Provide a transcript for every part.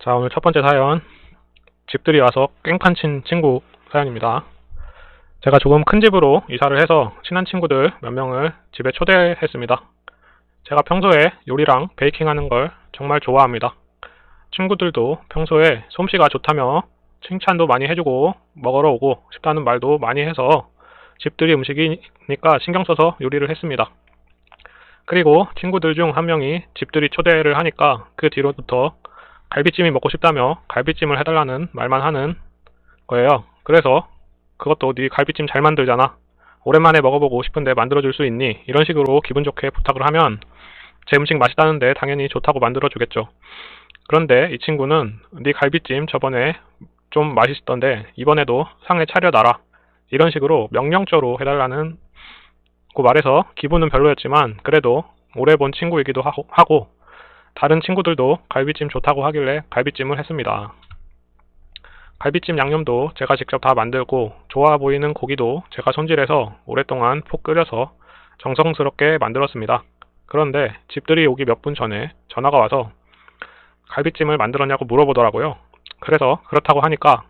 자, 오늘 첫 번째 사연. 집들이 와서 깽판 친 친구 사연입니다. 제가 조금 큰 집으로 이사를 해서 친한 친구들 몇 명을 집에 초대했습니다. 제가 평소에 요리랑 베이킹 하는 걸 정말 좋아합니다. 친구들도 평소에 솜씨가 좋다며 칭찬도 많이 해주고 먹으러 오고 싶다는 말도 많이 해서 집들이 음식이니까 신경 써서 요리를 했습니다. 그리고 친구들 중 한 명이 집들이 초대를 하니까 그 뒤로부터 갈비찜이 먹고 싶다며 갈비찜을 해달라는 말만 하는 거예요. 그래서 그것도 네 갈비찜 잘 만들잖아. 오랜만에 먹어보고 싶은데 만들어줄 수 있니? 이런 식으로 기분 좋게 부탁을 하면 제 음식 맛있다는데 당연히 좋다고 만들어주겠죠. 그런데 이 친구는 네 갈비찜 저번에 좀 맛있던데 이번에도 상에 차려놔라. 이런 식으로 명령조로 해달라는 고 말해서 기분은 별로였지만 그래도 오래 본 친구이기도 하고 다른 친구들도 갈비찜 좋다고 하길래 갈비찜을 했습니다. 갈비찜 양념도 제가 직접 다 만들고 좋아 보이는 고기도 제가 손질해서 오랫동안 푹 끓여서 정성스럽게 만들었습니다. 그런데 집들이 오기 몇 분 전에 전화가 와서 갈비찜을 만들었냐고 물어보더라고요. 그래서 그렇다고 하니까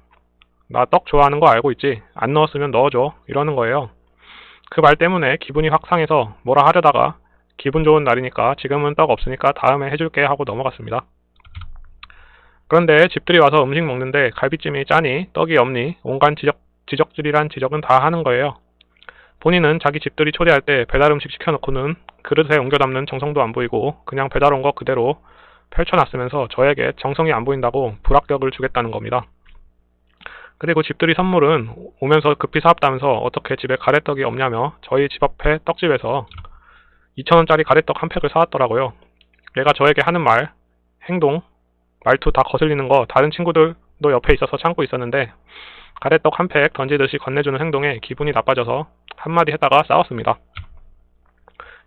나 떡 좋아하는 거 알고 있지? 안 넣었으면 넣어줘. 이러는 거예요. 그 말 때문에 기분이 확 상해서 뭐라 하려다가 기분 좋은 날이니까 지금은 떡 없으니까 다음에 해줄게 하고 넘어갔습니다. 그런데 집들이 와서 음식 먹는데 갈비찜이 짜니 떡이 없니 온갖 지적질이란 지적은 다 하는 거예요. 본인은 자기 집들이 초대할 때 배달 음식 시켜놓고는 그릇에 옮겨 담는 정성도 안 보이고 그냥 배달 온 거 그대로 펼쳐놨으면서 저에게 정성이 안 보인다고 불합격을 주겠다는 겁니다. 그리고 집들이 선물은 오면서 급히 사왔다면서 어떻게 집에 가래떡이 없냐며 저희 집 앞에 떡집에서 2,000원짜리 가래떡 한 팩을 사왔더라고요. 얘가 저에게 하는 말, 행동, 말투 다 거슬리는 거 다른 친구들도 옆에 있어서 참고 있었는데 가래떡 한 팩 던지듯이 건네주는 행동에 기분이 나빠져서 한마디 했다가 싸웠습니다.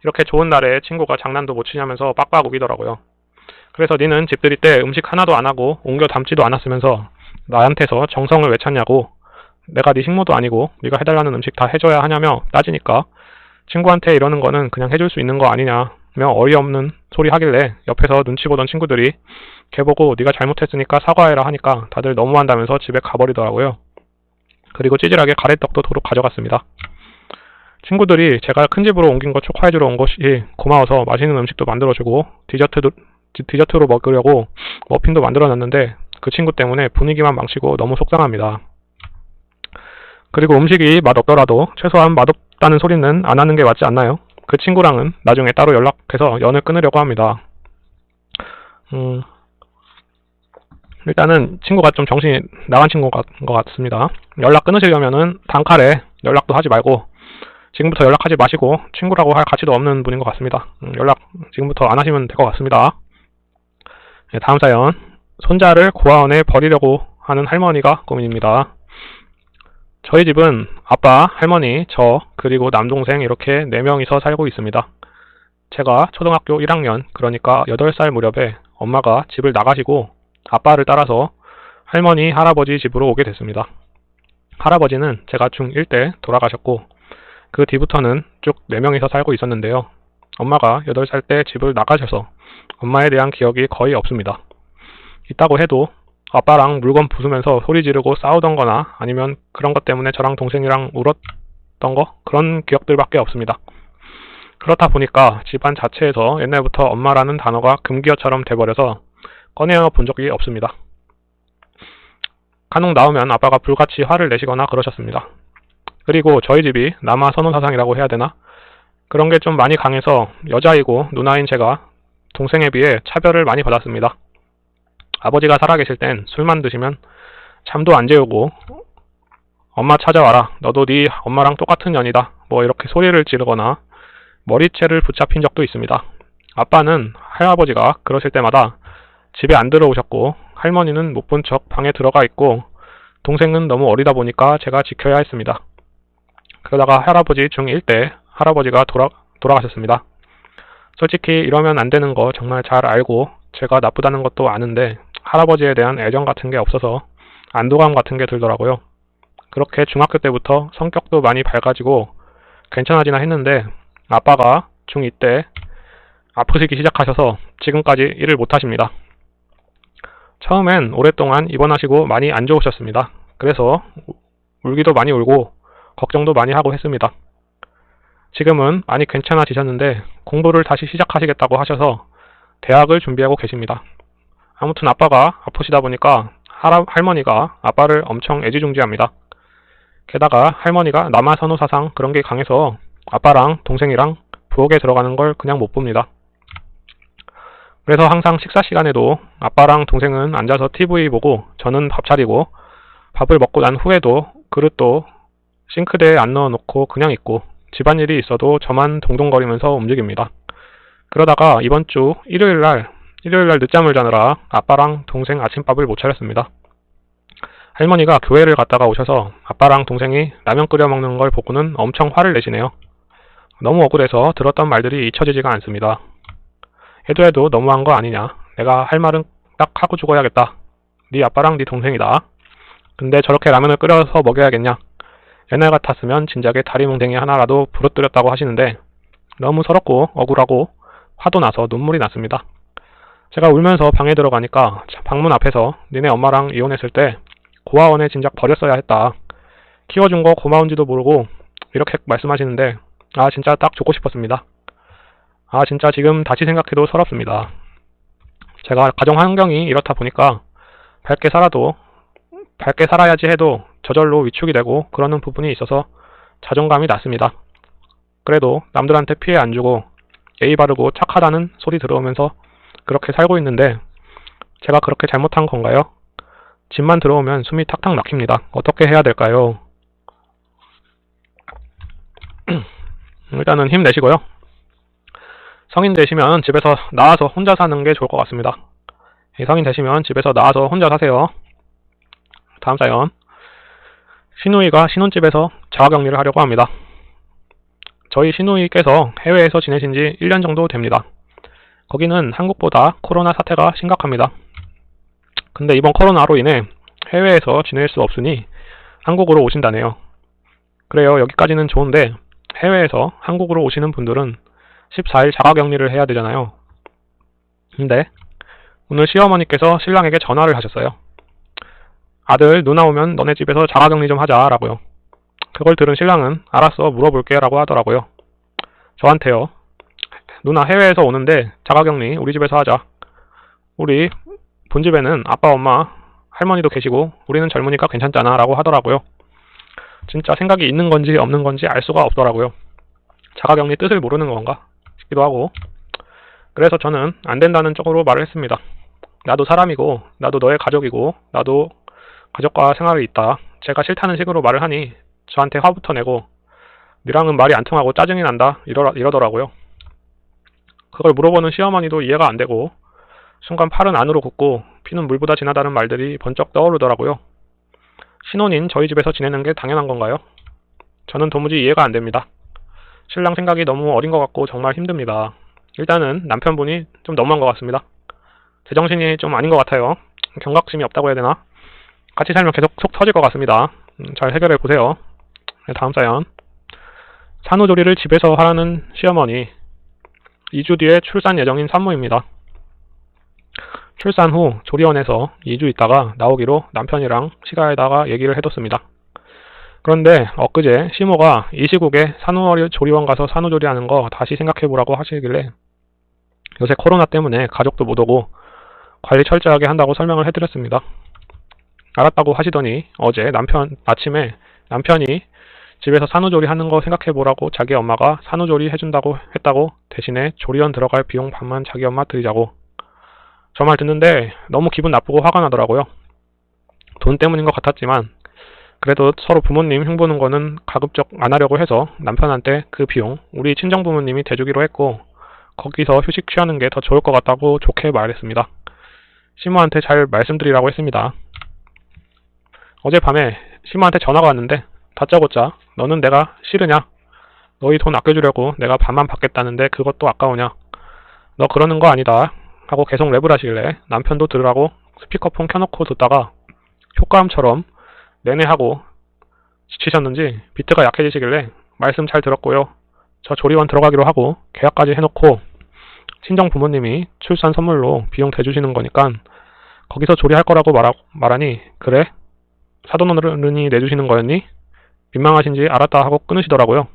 이렇게 좋은 날에 친구가 장난도 못 치냐면서 빡빡 우기더라고요. 그래서 니는 집들이 때 음식 하나도 안 하고 옮겨 담지도 않았으면서 나한테서 정성을 왜 찾냐고 내가 네 식모도 아니고 네가 해달라는 음식 다 해줘야 하냐며 따지니까 친구한테 이러는 거는 그냥 해줄 수 있는 거 아니냐며 어이없는 소리 하길래 옆에서 눈치 보던 친구들이 걔 보고 네가 잘못했으니까 사과해라 하니까 다들 너무한다면서 집에 가버리더라고요. 그리고 찌질하게 가래떡도 도로 가져갔습니다. 친구들이 제가 큰 집으로 옮긴 거 축하해주러 온 것이 고마워서 맛있는 음식도 만들어주고 디저트로 먹으려고 머핀도 만들어놨는데 그 친구 때문에 분위기만 망치고 너무 속상합니다. 그리고 음식이 맛없더라도 최소한 맛없다는 소리는 안 하는 게 맞지 않나요? 그 친구랑은 나중에 따로 연락해서 연을 끊으려고 합니다. 일단은 친구가 좀 정신이 나간 친구인 것 같습니다. 연락 끊으시려면은 단칼에 연락도 하지 말고 지금부터 연락하지 마시고 친구라고 할 가치도 없는 분인 것 같습니다. 연락 지금부터 안 하시면 될 것 같습니다. 네, 다음 사연. 손자를 고아원에 버리려고 하는 할머니가 고민입니다. 저희 집은 아빠, 할머니, 저, 그리고 남동생 이렇게 4명이서 살고 있습니다. 제가 초등학교 1학년, 그러니까 8살 무렵에 엄마가 집을 나가시고 아빠를 따라서 할머니, 할아버지 집으로 오게 됐습니다. 할아버지는 제가 중1 때 돌아가셨고 그 뒤부터는 쭉 4명이서 살고 있었는데요. 엄마가 8살 때 집을 나가셔서 엄마에 대한 기억이 거의 없습니다. 있다고 해도 아빠랑 물건 부수면서 소리 지르고 싸우던 거나 아니면 그런 것 때문에 저랑 동생이랑 울었던 거 그런 기억들밖에 없습니다. 그렇다 보니까 집안 자체에서 옛날부터 엄마라는 단어가 금기어처럼 돼버려서 꺼내어 본 적이 없습니다. 간혹 나오면 아빠가 불같이 화를 내시거나 그러셨습니다. 그리고 저희 집이 남아 선호사상이라고 해야 되나? 그런 게 좀 많이 강해서 여자이고 누나인 제가 동생에 비해 차별을 많이 받았습니다. 아버지가 살아계실 땐 술만 드시면 잠도 안 재우고 엄마 찾아와라. 너도 네 엄마랑 똑같은 년이다. 뭐 이렇게 소리를 지르거나 머리채를 붙잡힌 적도 있습니다. 아빠는 할아버지가 그러실 때마다 집에 안 들어오셨고 할머니는 못 본 척 방에 들어가 있고 동생은 너무 어리다 보니까 제가 지켜야 했습니다. 그러다가 할아버지 중1 때 할아버지가 돌아가셨습니다. 솔직히 이러면 안 되는 거 정말 잘 알고 제가 나쁘다는 것도 아는데 할아버지에 대한 애정 같은 게 없어서 안도감 같은 게 들더라고요. 그렇게 중학교 때부터 성격도 많이 밝아지고 괜찮아지나 했는데 아빠가 중2 때 아프시기 시작하셔서 지금까지 일을 못 하십니다. 처음엔 오랫동안 입원하시고 많이 안 좋으셨습니다. 그래서 울기도 많이 울고 걱정도 많이 하고 했습니다. 지금은 많이 괜찮아지셨는데 공부를 다시 시작하시겠다고 하셔서 대학을 준비하고 계십니다. 아무튼 아빠가 아프시다 보니까 할머니가 아빠를 엄청 애지중지합니다. 게다가 할머니가 남아선호 사상 그런 게 강해서 아빠랑 동생이랑 부엌에 들어가는 걸 그냥 못 봅니다. 그래서 항상 식사 시간에도 아빠랑 동생은 앉아서 TV 보고 저는 밥 차리고, 밥을 먹고 난 후에도 그릇도 싱크대에 안 넣어놓고 그냥 있고, 집안일이 있어도 저만 동동거리면서 움직입니다. 그러다가 이번 주 일요일날 늦잠을 자느라 아빠랑 동생 아침밥을 못 차렸습니다. 할머니가 교회를 갔다가 오셔서 아빠랑 동생이 라면 끓여 먹는 걸 보고는 엄청 화를 내시네요. 너무 억울해서 들었던 말들이 잊혀지지가 않습니다. 해도 너무한 거 아니냐. 내가 할 말은 딱 하고 죽어야겠다. 네 아빠랑 네 동생이다. 근데 저렇게 라면을 끓여서 먹여야겠냐. 옛날 같았으면 진작에 다리뭉댕이 하나라도 부러뜨렸다고 하시는데 너무 서럽고 억울하고 화도 나서 눈물이 났습니다. 제가 울면서 방에 들어가니까 방문 앞에서 니네 엄마랑 이혼했을 때 고아원에 진작 버렸어야 했다. 키워준 거 고마운지도 모르고 이렇게 말씀하시는데 진짜 딱 죽고 싶었습니다. 진짜 지금 다시 생각해도 서럽습니다. 제가 가정 환경이 이렇다 보니까 밝게 살아야지 해도 저절로 위축이 되고 그러는 부분이 있어서 자존감이 낮습니다. 그래도 남들한테 피해 안 주고 예의 바르고 착하다는 소리 들어오면서 그렇게 살고 있는데 제가 그렇게 잘못한 건가요? 집만 들어오면 숨이 탁탁 막힙니다. 어떻게 해야 될까요? 일단은 힘내시고요. 성인 되시면 집에서 나와서 혼자 사는 게 좋을 것 같습니다. 성인 되시면 집에서 나와서 혼자 사세요. 다음 사연. 시누이가 신혼집에서 자가격리를 하려고 합니다. 저희 시누이께서 해외에서 지내신 지 1년 정도 됩니다. 거기는 한국보다 코로나 사태가 심각합니다. 근데 이번 코로나로 인해 해외에서 지낼 수 없으니 한국으로 오신다네요. 그래요. 여기까지는 좋은데 해외에서 한국으로 오시는 분들은 14일 자가격리를 해야 되잖아요. 근데 오늘 시어머니께서 신랑에게 전화를 하셨어요. 아들, 누나 오면 너네 집에서 자가격리 좀 하자 라고요. 그걸 들은 신랑은 알았어, 물어볼게 라고 하더라고요. 저한테요. 누나 해외에서 오는데 자가격리 우리 집에서 하자. 우리 본집에는 아빠, 엄마, 할머니도 계시고 우리는 젊으니까 괜찮잖아 라고 하더라고요. 진짜 생각이 있는 건지 없는 건지 알 수가 없더라고요. 자가격리 뜻을 모르는 건가 싶기도 하고. 그래서 저는 안 된다는 쪽으로 말을 했습니다. 나도 사람이고 나도 너의 가족이고 나도 가족과 생활이 있다. 제가 싫다는 식으로 말을 하니 저한테 화부터 내고 니랑은 말이 안 통하고 짜증이 난다 이러더라고요. 그걸 물어보는 시어머니도 이해가 안 되고 순간 팔은 안으로 굽고 피는 물보다 진하다는 말들이 번쩍 떠오르더라고요. 신혼인 저희 집에서 지내는 게 당연한 건가요? 저는 도무지 이해가 안 됩니다. 신랑 생각이 너무 어린 것 같고 정말 힘듭니다. 일단은 남편분이 좀 너무한 것 같습니다. 제정신이 좀 아닌 것 같아요. 경각심이 없다고 해야 되나? 같이 살면 계속 속 터질 것 같습니다. 잘 해결해 보세요. 다음 사연. 산후조리를 집에서 하라는 시어머니. 2주 뒤에 출산 예정인 산모입니다. 출산 후 조리원에서 2주 있다가 나오기로 남편이랑 시가에다가 얘기를 해뒀습니다. 그런데 엊그제 시모가 이 시국에 산후조리원 가서 산후조리하는 거 다시 생각해보라고 하시길래 요새 코로나 때문에 가족도 못 오고 관리 철저하게 한다고 설명을 해드렸습니다. 알았다고 하시더니 어제 아침에 남편이 집에서 산후조리 하는 거 생각해보라고 자기 엄마가 산후조리 해준다고 했다고 대신에 조리원 들어갈 비용 반만 자기 엄마 드리자고. 저 말 듣는데 너무 기분 나쁘고 화가 나더라고요. 돈 때문인 것 같았지만 그래도 서로 부모님 흉보는 거는 가급적 안 하려고 해서 남편한테 그 비용 우리 친정부모님이 대주기로 했고 거기서 휴식 취하는 게 더 좋을 것 같다고 좋게 말했습니다. 시모한테 잘 말씀드리라고 했습니다. 어젯밤에 시모한테 전화가 왔는데 다짜고짜 너는 내가 싫으냐? 너희 돈 아껴주려고 내가 반만 받겠다는데 그것도 아까우냐? 너 그러는 거 아니다 하고 계속 랩을 하시길래 남편도 들으라고 스피커폰 켜놓고 듣다가 효과음처럼 내내 하고 지치셨는지 비트가 약해지시길래 말씀 잘 들었고요. 저 조리원 들어가기로 하고 계약까지 해놓고 친정 부모님이 출산 선물로 비용 대주시는 거니까 거기서 조리할 거라고 말하니 그래? 사돈어른이 내주시는 거였니? 민망하신지 알았다 하고 끊으시더라고요.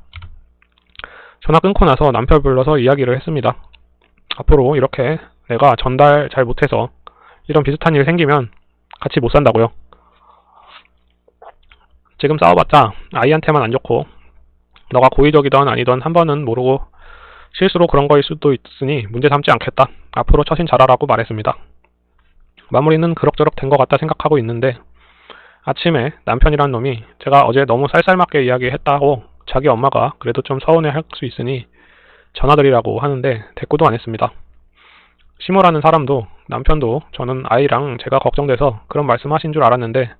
전화 끊고 나서 남편 불러서 이야기를 했습니다. 앞으로 이렇게 내가 전달 잘 못해서 이런 비슷한 일 생기면 같이 못 산다고요. 지금 싸워봤자 아이한테만 안 좋고 너가 고의적이던 아니던 한 번은 모르고 실수로 그런 거일 수도 있으니 문제 삼지 않겠다. 앞으로 처신 잘하라고 말했습니다. 마무리는 그럭저럭 된 것 같다 생각하고 있는데 아침에 남편이란 놈이 제가 어제 너무 쌀쌀맞게 이야기했다고 자기 엄마가 그래도 좀 서운해할 수 있으니 전화드리라고 하는데 대꾸도 안 했습니다. 시모라는 사람도 남편도 저는 아이랑 제가 걱정돼서 그런 말씀하신 줄 알았는데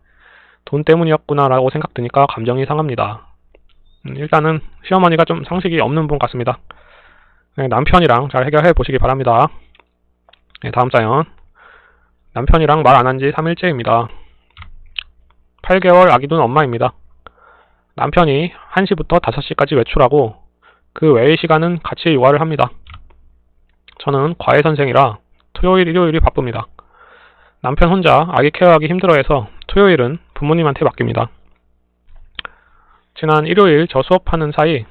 돈 때문이었구나라고 생각 드니까 감정이 상합니다. 일단은 시어머니가 좀 상식이 없는 분 같습니다. 남편이랑 잘 해결해 보시기 바랍니다. 다음 사연. 남편이랑 말 안 한 지 3일째입니다. 8개월 아기 둔 엄마입니다. 남편이 1시부터 5시까지 외출하고 그 외의 시간은 같이 육아를 합니다. 저는 과외 선생이라 토요일, 일요일이 바쁩니다. 남편 혼자 아기 케어하기 힘들어해서 토요일은 부모님한테 맡깁니다. 지난 일요일 저 수업하는 사이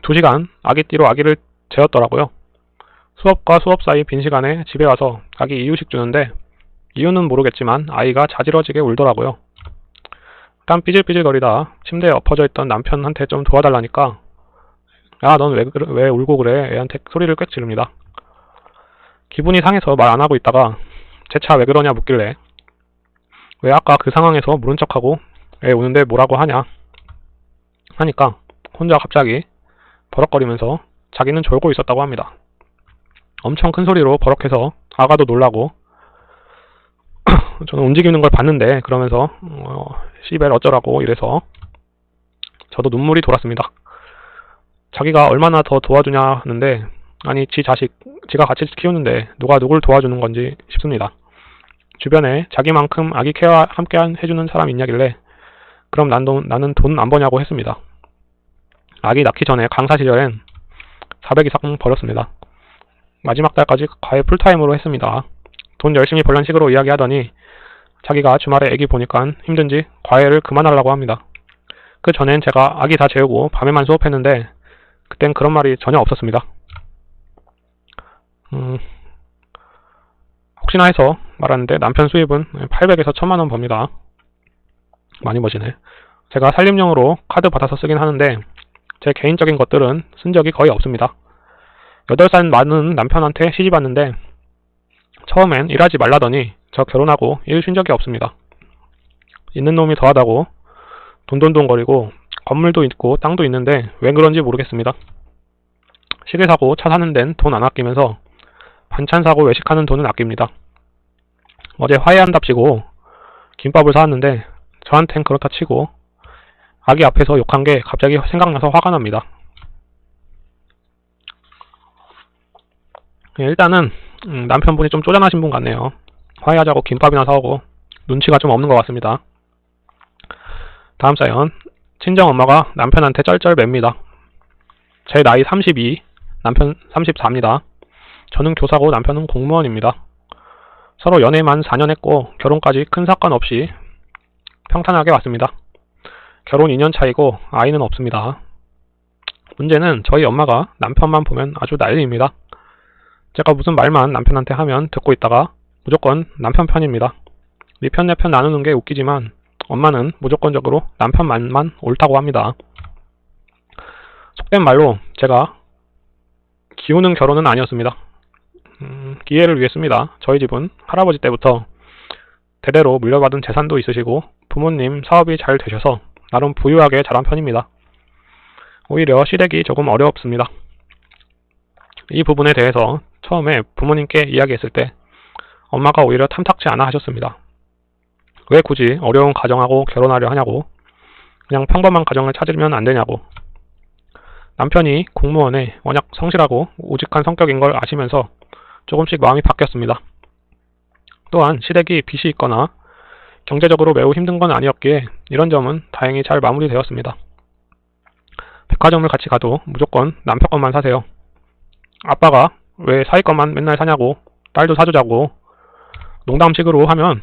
2시간 아기띠로 아기를 재웠더라고요. 수업과 수업 사이 빈 시간에 집에 와서 아기 이유식 주는데 이유는 모르겠지만 아이가 자지러지게 울더라고요. 땀 삐질삐질거리다 침대에 엎어져 있던 남편한테 좀 도와달라니까 야, 넌 왜 울고 그래? 애한테 소리를 꽥 지릅니다. 기분이 상해서 말 안 하고 있다가 제 차 왜 그러냐 묻길래 왜 아까 그 상황에서 모른 척하고 애 우는데 뭐라고 하냐 하니까 혼자 갑자기 버럭거리면서 자기는 졸고 있었다고 합니다. 엄청 큰 소리로 버럭해서 아가도 놀라고 저는 움직이는 걸 봤는데 그러면서 씨벨 어쩌라고 이래서 저도 눈물이 돌았습니다. 자기가 얼마나 더 도와주냐 하는데 아니 지 자식 지가 같이 키우는데 누가 누굴 도와주는 건지 싶습니다. 주변에 자기만큼 아기 케어 함께 해주는 사람 있냐길래 그럼 나는 돈 안 버냐고 했습니다. 아기 낳기 전에 강사 시절엔 400 이상 벌었습니다. 마지막 달까지 과외 풀타임으로 했습니다. 돈 열심히 벌란 식으로 이야기하더니 자기가 주말에 애기 보니까 힘든지 과외를 그만하려고 합니다. 그 전엔 제가 아기 다 재우고 밤에만 수업했는데 그땐 그런 말이 전혀 없었습니다. 혹시나 해서 말하는데 남편 수입은 800에서 1000만원 법니다. 많이 버시네. 제가 살림용으로 카드 받아서 쓰긴 하는데 제 개인적인 것들은 쓴 적이 거의 없습니다. 8살 많은 남편한테 시집 왔는데 처음엔 일하지 말라더니 저 결혼하고 일 쉰 적이 없습니다. 있는 놈이 더하다고 돈돈돈거리고 건물도 있고 땅도 있는데 왜 그런지 모르겠습니다. 시계 사고 차 사는 데는 돈 안 아끼면서 반찬 사고 외식하는 돈은 아낍니다. 어제 화해한답시고 김밥을 사왔는데 저한텐 그렇다 치고 아기 앞에서 욕한 게 갑자기 생각나서 화가 납니다. 일단은 남편분이 좀 쪼잔하신 분 같네요. 화해하자고 김밥이나 사오고 눈치가 좀 없는 것 같습니다. 다음 사연. 친정엄마가 남편한테 쩔쩔 맵니다. 제 나이 32, 남편 34입니다. 저는 교사고 남편은 공무원입니다. 서로 연애만 4년 했고 결혼까지 큰 사건 없이 평탄하게 왔습니다. 결혼 2년 차이고 아이는 없습니다. 문제는 저희 엄마가 남편만 보면 아주 난리입니다. 제가 무슨 말만 남편한테 하면 듣고 있다가 무조건 남편 편입니다. 네 편 내 편 나누는 게 웃기지만 엄마는 무조건적으로 남편 말만 옳다고 합니다. 속된 말로 제가 기우는 결혼은 아니었습니다. 기회를 위해 씁니다. 저희 집은 할아버지 때부터 대대로 물려받은 재산도 있으시고 부모님 사업이 잘 되셔서 나름 부유하게 자란 편입니다. 오히려 시댁이 조금 어렵습니다. 이 부분에 대해서 처음에 부모님께 이야기했을 때 엄마가 오히려 탐탁치 않아 하셨습니다. 왜 굳이 어려운 가정하고 결혼하려 하냐고, 그냥 평범한 가정을 찾으면 안 되냐고. 남편이 공무원에 워낙 성실하고 우직한 성격인 걸 아시면서 조금씩 마음이 바뀌었습니다. 또한 시댁이 빚이 있거나 경제적으로 매우 힘든 건 아니었기에 이런 점은 다행히 잘 마무리되었습니다. 백화점을 같이 가도 무조건 남편 것만 사세요. 아빠가 왜 사위 것만 맨날 사냐고, 딸도 사주자고 농담식으로 하면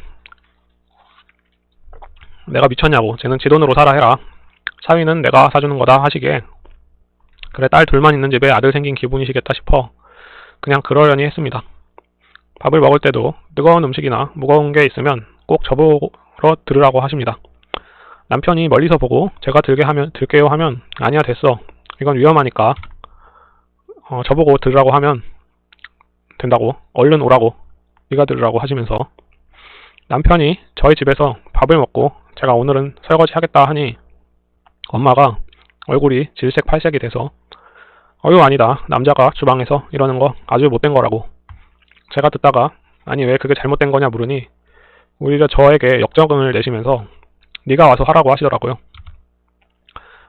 내가 미쳤냐고, 쟤는 지 돈으로 살아 해라, 사위는 내가 사주는 거다 하시게, 그래 딸 둘만 있는 집에 아들 생긴 기분이시겠다 싶어 그냥 그러려니 했습니다. 밥을 먹을 때도 뜨거운 음식이나 무거운 게 있으면 꼭 저보러 들으라고 하십니다. 남편이 멀리서 보고 제가 들게요 하면 아니야 됐어, 이건 위험하니까 저보고 들으라고 하면 된다고, 얼른 오라고, 네가 들으라고 하시면서 남편이 저희 집에서 밥을 먹고 제가 오늘은 설거지 하겠다 하니 엄마가 얼굴이 질색팔색이 돼서 어휴 아니다, 남자가 주방에서 이러는 거 아주 못된 거라고. 제가 듣다가 아니 왜 그게 잘못된 거냐 물으니 오히려 저에게 역적응을 내시면서 네가 와서 하라고 하시더라고요.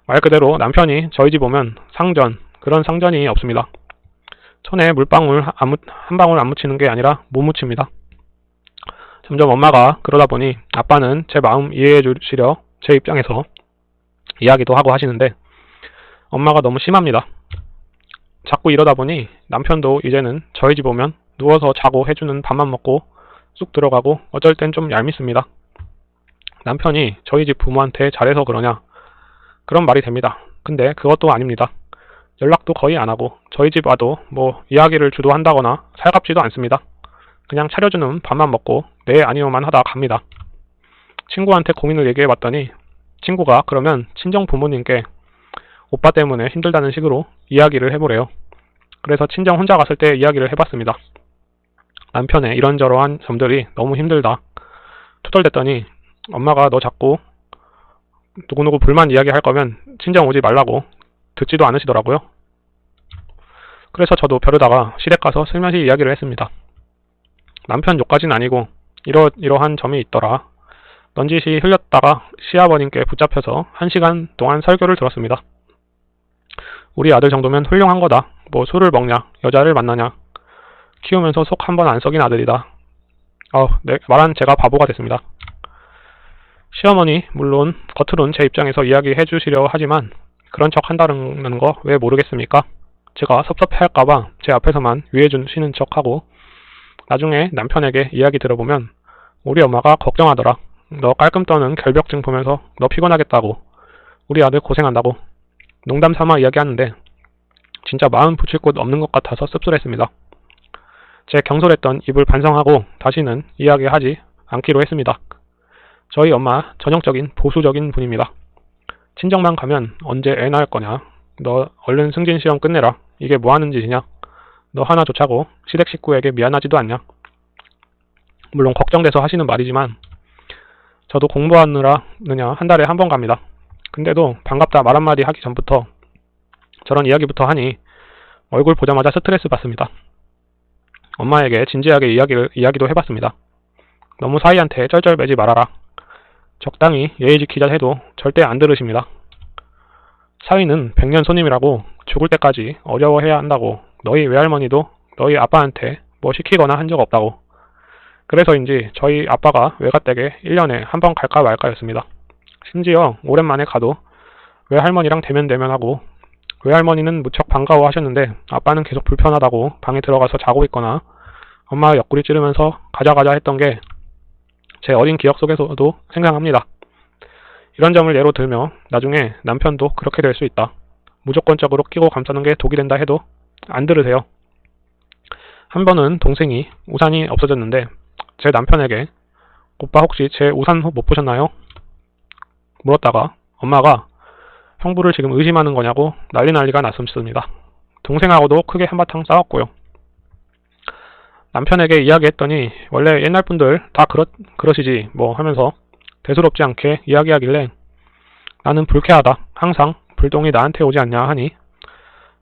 말 그대로 남편이 저희 집 오면 상전, 그런 상전이 없습니다. 천에 물방울 한 방울 안 묻히는 게 아니라 못 묻힙니다. 점점 엄마가 그러다 보니 아빠는 제 마음 이해해 주시려 제 입장에서 이야기도 하고 하시는데 엄마가 너무 심합니다. 자꾸 이러다 보니 남편도 이제는 저희 집 오면 누워서 자고 해주는 밥만 먹고 쑥 들어가고 어쩔 땐 좀 얄밉습니다. 남편이 저희 집 부모한테 잘해서 그러냐? 그런 말이 됩니다. 근데 그것도 아닙니다. 연락도 거의 안 하고 저희 집 와도 뭐 이야기를 주도한다거나 살갑지도 않습니다. 그냥 차려주는 밥만 먹고 네 아니요만 하다 갑니다. 친구한테 고민을 얘기해봤더니 친구가 그러면 친정 부모님께 오빠 때문에 힘들다는 식으로 이야기를 해보래요. 그래서 친정 혼자 갔을 때 이야기를 해봤습니다. 남편의 이런저러한 점들이 너무 힘들다 투덜댔더니 엄마가 너 자꾸 누구누구 불만 이야기할 거면 친정 오지 말라고 듣지도 않으시더라고요. 그래서 저도 벼르다가 시댁 가서 슬며시 이야기를 했습니다. 남편 욕까진 아니고 이러한 점이 있더라. 넌지시 흘렸다가 시아버님께 붙잡혀서 1시간 동안 설교를 들었습니다. 우리 아들 정도면 훌륭한 거다. 뭐 술을 먹냐, 여자를 만나냐, 키우면서 속 한 번 안 썩인 아들이다. 말한 제가 바보가 됐습니다. 시어머니 물론 겉으론 제 입장에서 이야기해 주시려 하지만 그런 척 한다는 거 왜 모르겠습니까? 제가 섭섭해할까봐 제 앞에서만 위해 주시는 척하고 나중에 남편에게 이야기 들어보면 우리 엄마가 걱정하더라. 너 깔끔 떠는 결벽증 보면서 너 피곤하겠다고, 우리 아들 고생한다고. 농담 삼아 이야기하는데 진짜 마음 붙일 곳 없는 것 같아서 씁쓸했습니다. 제 경솔했던 입을 반성하고 다시는 이야기하지 않기로 했습니다. 저희 엄마 전형적인 보수적인 분입니다. 친정만 가면 언제 애 낳을 거냐, 너 얼른 승진 시험 끝내라, 이게 뭐 하는 짓이냐, 너 하나 좋자고 시댁 식구에게 미안하지도 않냐. 물론 걱정돼서 하시는 말이지만 저도 공부하느냐 한 달에 한 번 갑니다. 근데도 반갑다 말 한마디 하기 전부터 저런 이야기부터 하니 얼굴 보자마자 스트레스 받습니다. 엄마에게 진지하게 이야기도 해봤습니다. 너무 사이한테 쩔쩔매지 말아라. 적당히 예의 지키자 해도 절대 안 들으십니다. 사위는 100년 손님이라고 죽을 때까지 어려워해야 한다고, 너희 외할머니도 너희 아빠한테 뭐 시키거나 한 적 없다고. 그래서인지 저희 아빠가 외갓댁에 1년에 한 번 갈까 말까였습니다. 심지어 오랜만에 가도 외할머니랑 대면하고 외할머니는 무척 반가워하셨는데 아빠는 계속 불편하다고 방에 들어가서 자고 있거나 엄마가 옆구리 찌르면서 가자 했던 게 제 어린 기억 속에서도 생생합니다. 이런 점을 예로 들며 나중에 남편도 그렇게 될 수 있다, 무조건적으로 끼고 감싸는 게 독이 된다 해도 안 들으세요. 한 번은 동생이 우산이 없어졌는데 제 남편에게 오빠 혹시 제 우산 못 보셨나요? 물었다가 엄마가 형부를 지금 의심하는 거냐고 난리가 났습니다. 동생하고도 크게 한바탕 싸웠고요. 남편에게 이야기했더니 원래 옛날 분들 다 그러시지 뭐 하면서 대수롭지 않게 이야기하길래 나는 불쾌하다, 항상 불똥이 나한테 오지 않냐 하니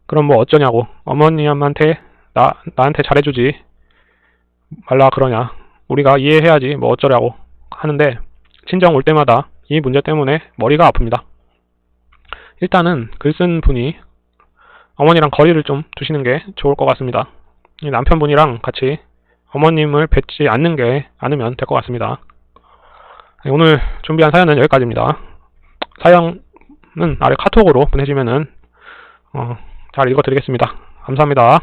그럼 뭐 어쩌냐고, 어머님한테 나한테 잘해주지 말라 그러냐, 우리가 이해해야지 뭐 어쩌냐고 하는데 친정 올 때마다 이 문제 때문에 머리가 아픕니다. 일단은 글 쓴 분이 어머니랑 거리를 좀 두시는 게 좋을 것 같습니다. 이 남편분이랑 같이 어머님을 뵙지 않으면 될 것 같습니다. 오늘 준비한 사연은 여기까지입니다. 사연은 아래 카톡으로 보내시면은 잘 읽어드리겠습니다. 감사합니다.